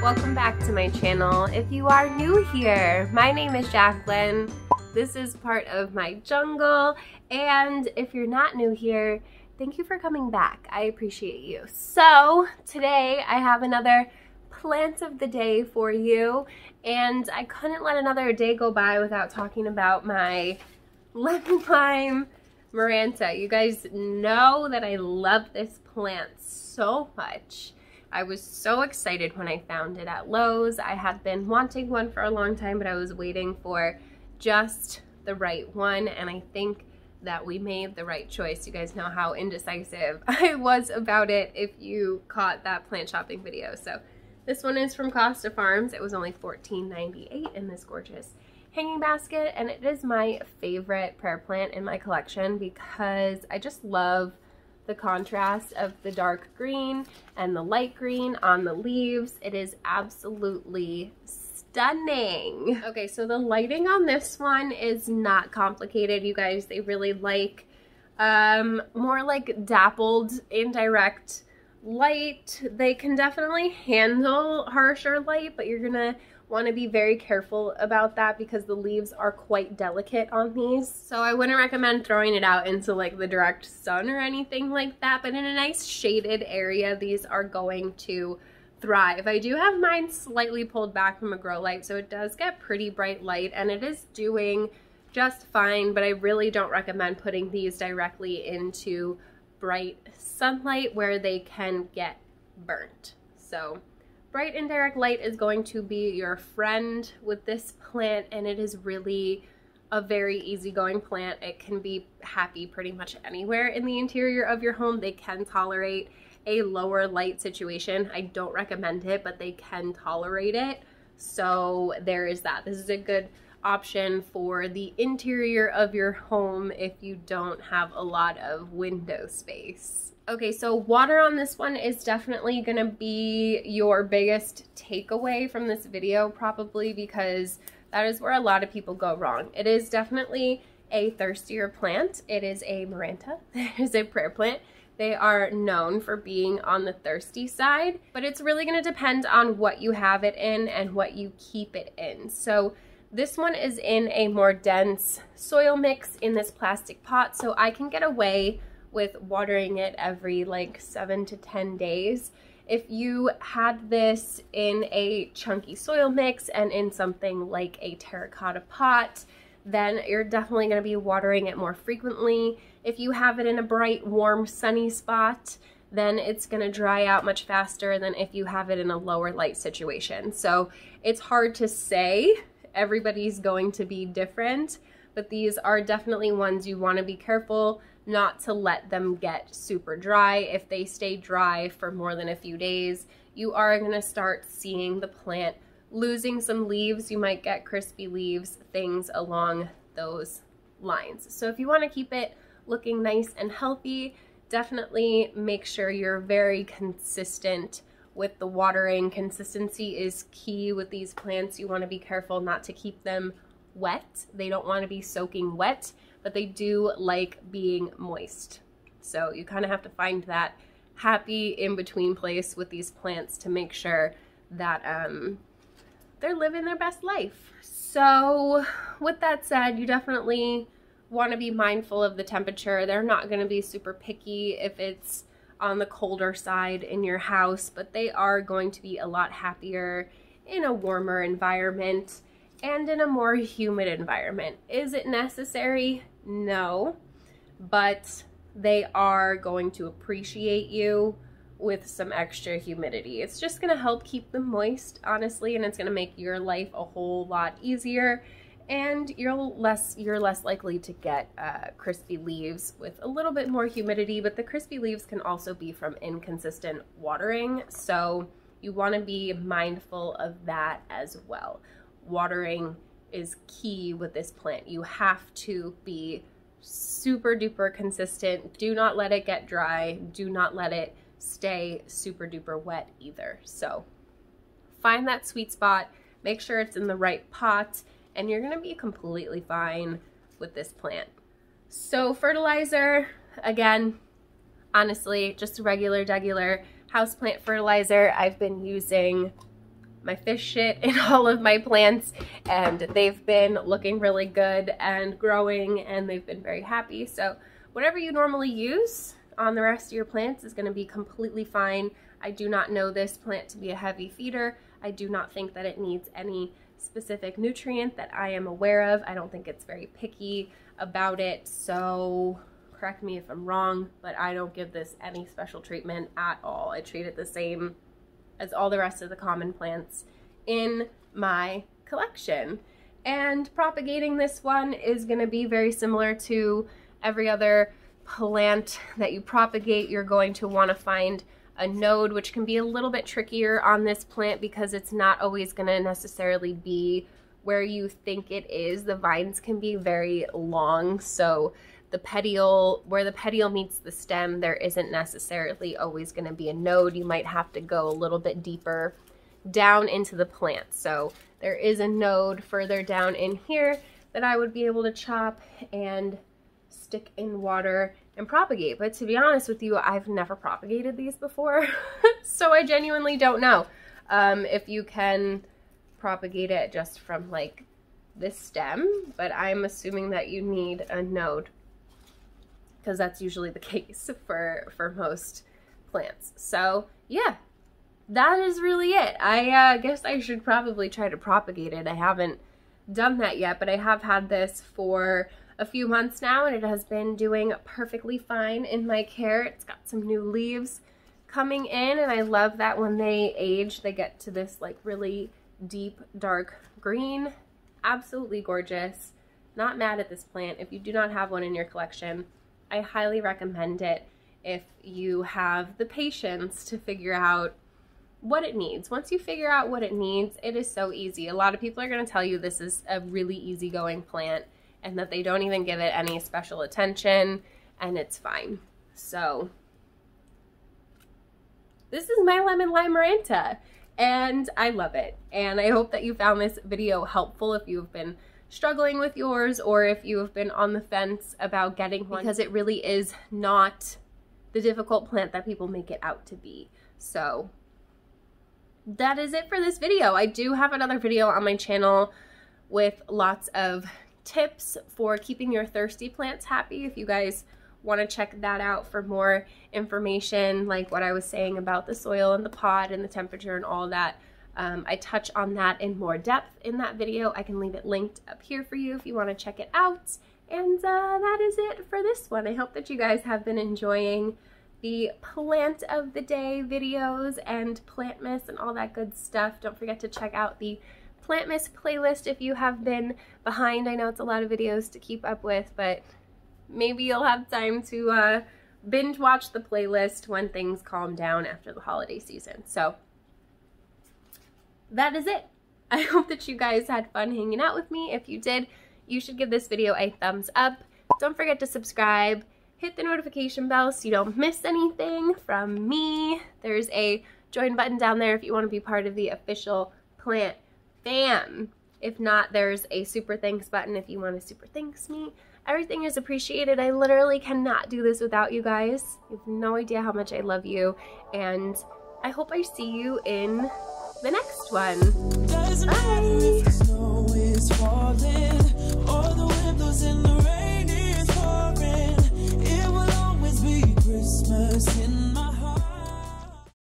Welcome back to my channel. If you are new here, my name is Jacqueline. This is part of my jungle, and if you're not new here, thank you for coming back. I appreciate you. So today I have another plant of the day for you, and I couldn't let another day go by without talking about my Lime Maranta. You guys know that I love this plant so much. I was so excited when I found it at Lowe's. I had been wanting one for a long time, but I was waiting for just the right one, and I think that we made the right choice. You guys know how indecisive I was about it if you caught that plant shopping video. So this one is from Costa Farms. It was only $14.98 in this gorgeous hanging basket, and it is my favorite prayer plant in my collection because I just love the contrast of the dark green and the light green on the leaves. It is absolutely stunning. Okay, so the lighting on this one is not complicated, you guys. They really like more like dappled indirect light. They can definitely handle harsher light, but you're gonna want to be very careful about that because the leaves are quite delicate on these. So I wouldn't recommend throwing it out into like the direct sun or anything like that, but in a nice shaded area, these are going to thrive. I do have mine slightly pulled back from a grow light, so it does get pretty bright light, and it is doing just fine, but I really don't recommend putting these directly into bright sunlight where they can get burnt. So bright indirect light is going to be your friend with this plant, and it is really a very easygoing plant. It can be happy pretty much anywhere in the interior of your home. They can tolerate a lower light situation. I don't recommend it, but they can tolerate it. So there is that. This is a good option for the interior of your home if you don't have a lot of window space. Okay, so water on this one is definitely gonna be your biggest takeaway from this video, probably, because that is where a lot of people go wrong. It is definitely a thirstier plant. It is a Maranta. It is a prayer plant. They are known for being on the thirsty side, but it's really gonna depend on what you have it in and what you keep it in. So this one is in a more dense soil mix in this plastic pot, so I can get away with watering it every like 7 to 10 days. If you had this in a chunky soil mix and in something like a terracotta pot, then you're definitely gonna be watering it more frequently. If you have it in a bright, warm, sunny spot, then it's gonna dry out much faster than if you have it in a lower light situation. So it's hard to say. Everybody's going to be different, but these are definitely ones you wanna be careful not to let them get super dry. If they stay dry for more than a few days, you are gonna start seeing the plant losing some leaves. You might get crispy leaves, things along those lines. So if you wanna keep it looking nice and healthy, definitely make sure you're very consistent with the watering. Consistency is key with these plants. You wanna be careful not to keep them wet. They don't wanna be soaking wet, but they do like being moist. So you kind of have to find that happy in-between place with these plants to make sure that they're living their best life. So with that said, you definitely want to be mindful of the temperature. They're not going to be super picky if it's on the colder side in your house, but they are going to be a lot happier in a warmer environment and in a more humid environment. Is it necessary? No, but they are going to appreciate you with some extra humidity. It's just gonna help keep them moist, honestly, and it's gonna make your life a whole lot easier, and you're less likely to get crispy leaves with a little bit more humidity, but the crispy leaves can also be from inconsistent watering, so you wanna be mindful of that as well. Watering is key with this plant. You have to be super duper consistent. Do not let it get dry. Do not let it stay super duper wet either. So find that sweet spot, make sure it's in the right pot, and you're gonna be completely fine with this plant. So fertilizer, again, honestly, just a regular houseplant fertilizer. I've been using my fish shit in all of my plants, and they've been looking really good and growing, and they've been very happy. So whatever you normally use on the rest of your plants is going to be completely fine. I do not know this plant to be a heavy feeder. I do not think that it needs any specific nutrient that I am aware of. I don't think it's very picky about it, so correct me if I'm wrong, but I don't give this any special treatment at all. I treat it the same as all the rest of the common plants in my collection. And propagating this one is going to be very similar to every other plant that you propagate. You're going to want to find a node, which can be a little bit trickier on this plant because it's not always going to necessarily be where you think it is. The vines can be very long, so the petiole, where the petiole meets the stem, there isn't necessarily always going to be a node. You might have to go a little bit deeper down into the plant. So there is a node further down in here that I would be able to chop and stick in water and propagate. But to be honest with you, I've never propagated these before, so I genuinely don't know if you can propagate it just from like this stem, but I'm assuming that you need a node, because that's usually the case for most plants. So yeah, that is really it. I guess I should probably try to propagate it. I haven't done that yet, but I have had this for a few months now, and it has been doing perfectly fine in my care. It's got some new leaves coming in, and I love that when they age, they get to this like really deep, dark green. Absolutely gorgeous. Not mad at this plant. If you do not have one in your collection, I highly recommend it if you have the patience to figure out what it needs. Once you figure out what it needs, it is so easy. A lot of people are going to tell you this is a really easygoing plant and that they don't even give it any special attention, and it's fine. So this is my lemon Lime Maranta, and I love it. And I hope that you found this video helpful if you've been struggling with yours, or if you have been on the fence about getting one, because it really is not the difficult plant that people make it out to be. So that is it for this video. I do have another video on my channel with lots of tips for keeping your thirsty plants happy. If you guys want to check that out for more information, like what I was saying about the soil and the pot and the temperature and all that, I touch on that in more depth in that video. I can leave it linked up here for you if you want to check it out. And that is it for this one. I hope that you guys have been enjoying the plant of the day videos and PLANTMAS and all that good stuff. Don't forget to check out the PLANTMAS playlist if you have been behind. I know it's a lot of videos to keep up with, but maybe you'll have time to binge watch the playlist when things calm down after the holiday season. So that is it. I hope that you guys had fun hanging out with me. If you did, you should give this video a thumbs up. Don't forget to subscribe. Hit the notification bell so you don't miss anything from me. There's a join button down there if you want to be part of the official plant fam. If not, there's a super thanks button if you want to super thanks me. Everything is appreciated. I literally cannot do this without you guys. You have no idea how much I love you, and I hope I see you in the next one. Bye! Snow is falling, all the windows in the rain is pouring. It will always be Christmas.